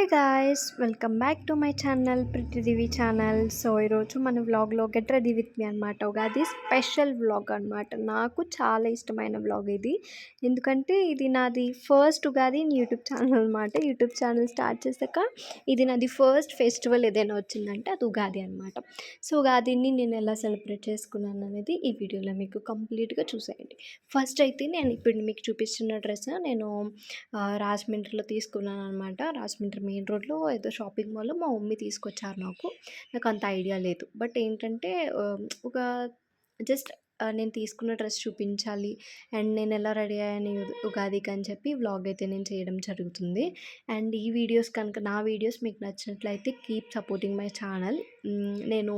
Hi guys, welcome back to my channel pretty Divi channel. So ఈరోజు మన వ్లాగ్లో get ready with me అనమాట. అది స్పెషల్ వ్లాగ్ అనమాట. నాకు చాలా ఇష్టమైన వ్లాగ్ ఇది. ఎందుకంటే ఇది నాది ఫస్ట్ ఉగాది యూట్యూబ్ ఛానల్ అనమాట. యూట్యూబ్ ఛానల్ స్టార్ట్ చేశాక ఇది నాది ఫస్ట్ ఫెస్టివల్ ఏదైనా వచ్చిందంటే అది ఉగాది అనమాట. సో ఉగాదిని నేను ఎలా సెలబ్రేట్ చేసుకున్నాను అనేది ఈ వీడియోలో మీకు కంప్లీట్గా చూసేయండి. ఫస్ట్ అయితే నేను ఇప్పుడు మీకు చూపిస్తున్న డ్రెస్ నేను రాజమండ్రిలో తీసుకున్నాను అనమాట. రాజమండ్రి మెయిన్ రోడ్లో ఏదో షాపింగ్ మాల్లో మా మమ్మీ తీసుకొచ్చారు. నాకు అంత ఐడియా లేదు. బట్ ఏంటంటే ఒక జస్ట్ నేను తీసుకున్న డ్రెస్ చూపించాలి అండ్ నేను ఎలా రెడీ అయ్యాను ఉగాదికి అని చెప్పి వ్లాగ్ అయితే నేను చేయడం జరుగుతుంది. అండ్ ఈ వీడియోస్ కనుక నా వీడియోస్ మీకు నచ్చినట్లయితే కీప్ సపోర్టింగ్ మై ఛానల్. నేను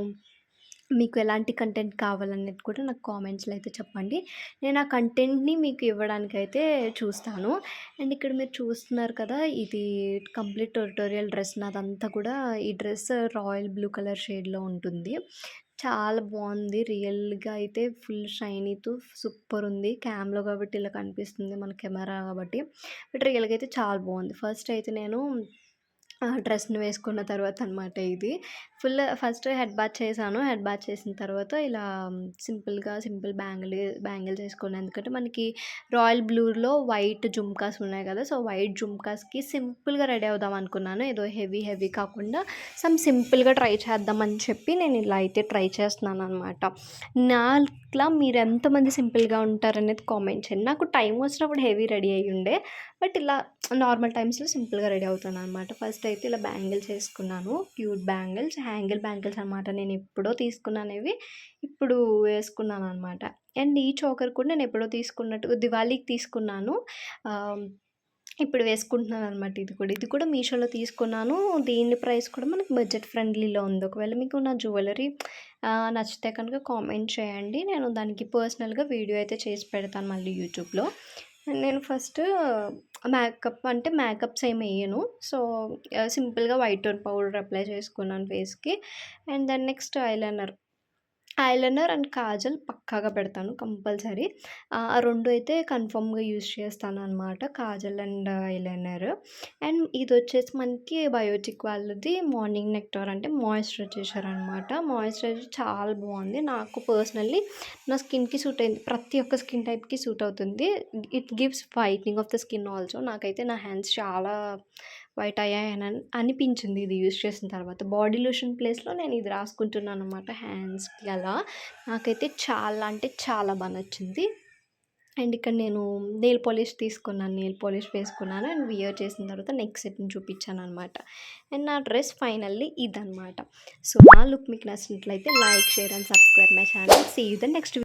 మీకు ఎలాంటి కంటెంట్ కావాలనేది కూడా నాకు కామెంట్స్లో అయితే చెప్పండి. నేను ఆ కంటెంట్ని మీకు ఇవ్వడానికైతే చూస్తాను. అండ్ ఇక్కడ మీరు చూస్తున్నారు కదా, ఇది కంప్లీట్ ట్యుటోరియల్ డ్రెస్ నాదంతా కూడా. ఈ డ్రెస్ రాయల్ బ్లూ కలర్ షేడ్లో ఉంటుంది. చాలా బాగుంది. రియల్గా అయితే ఫుల్ షైనీతో సూపర్ ఉంది. క్యామ్లో కాబట్టి ఇలా కనిపిస్తుంది, మన కెమెరా కాబట్టి. బట్ రియల్గా అయితే చాలా బాగుంది. ఫస్ట్ అయితే నేను డ్రెస్‌ని వేసుకున్న తర్వాత అనమాట ఇది. ఫస్ట్ హెడ్ బాత్ చేశాను. హెడ్ బాత్ చేసిన తర్వాత ఇలా సింపుల్ బ్యాంగిల్స్ వేసుకున్నాను. ఎందుకంటే మనకి రాయల్ బ్లూలో వైట్ జుమ్కాస్ ఉన్నాయి కదా, సో వైట్ జుమ్కాస్‌కి సింపుల్‌గా రెడీ అవుదాం అనుకున్నాను. ఏదో హెవీ కాకుండా సింపుల్‌గా ట్రై చేద్దామని చెప్పి నేను ఇలా అయితే ట్రై చేస్తున్నాను అనమాట. నాలా మీరు ఎంతమంది సింపుల్‌గా ఉంటారనేది కామెంట్ చేయండి. నాకు టైం వచ్చినప్పుడు హెవీ రెడీ అయ్యి ఉండే, బట్ ఇలా నార్మల్ టైమ్స్లో సింపుల్గా రెడీ అవుతాను అనమాట. ఫస్ట్ అయితే ఇలా బ్యాంగిల్స్ వేసుకున్నాను. క్యూట్ బ్యాంగిల్స్, హ్యాంగిల్ బ్యాంగిల్స్ అనమాట. నేను ఎప్పుడో తీసుకున్నానేవి ఇప్పుడు వేసుకున్నాను అనమాట. అండ్ ఈ చోకర్ కూడా నేను ఎప్పుడో తీసుకున్నట్టు దివాళీకి తీసుకున్నాను. ఇప్పుడు వేసుకుంటున్నాను అనమాట. ఇది కూడా మీషోలో తీసుకున్నాను. దీని ప్రైస్ కూడా మనకి బడ్జెట్ ఫ్రెండ్లీలో ఉంది. ఒకవేళ మీకు నా జ్యువెలరీ నచ్చితే కనుక కామెంట్ చేయండి. నేను దానికి పర్సనల్గా వీడియో అయితే చేసి పెడతాను మళ్ళీ యూట్యూబ్లో. నేను ఫస్ట్ మేకప్స్ ఏమి వేయను. సో సింపుల్గా వైట్ టోన్ పౌడర్ అప్లై చేసుకున్నాను ఫేస్కి. And then next eyeliner and kajal పక్కాగా పెడతాను కంపల్సరీ. ఆ రెండు అయితే కన్ఫర్మ్గా యూజ్ చేస్తాను అనమాట, కాజల్ అండ్ ఐలైనర్. అండ్ ఇది వచ్చేసి మనకి బయోటిక్ వాళ్ళది మార్నింగ్ నెక్టార్ అంటే మాయిశ్చరైజర్ అనమాట. మాయిశ్చరైజర్ చాలా బాగుంది. నాకు పర్సనల్లీ నా స్కిన్కి సూట్ అయింది. ప్రతి ఒక్క స్కిన్ టైప్కి సూట్ అవుతుంది. It gives whitening of the skin also. నాకైతే నా హ్యాండ్స్ చాలా వైట్ అయ్యాయని అనిపించింది ఇది యూజ్ చేసిన తర్వాత. బాడీ లోషన్ ప్లేస్లో నేను ఇది రాసుకుంటున్నాను అనమాట హ్యాండ్స్కి అలా. నాకైతే చాలా అంటే చాలా బాగా నచ్చింది. అండ్ ఇక్కడ నేను నెయిల్ పాలిష్ వేసుకున్నాను అండ్ వియర్ చేసిన తర్వాత నెక్స్ట్ సెట్ని చూపించాను అనమాట. అండ్ నా డ్రెస్ ఫైనల్లీ ఇదనమాట. సో నా లుక్ మీకు నచ్చినట్లయితే like, share and subscribe my channel. See you the next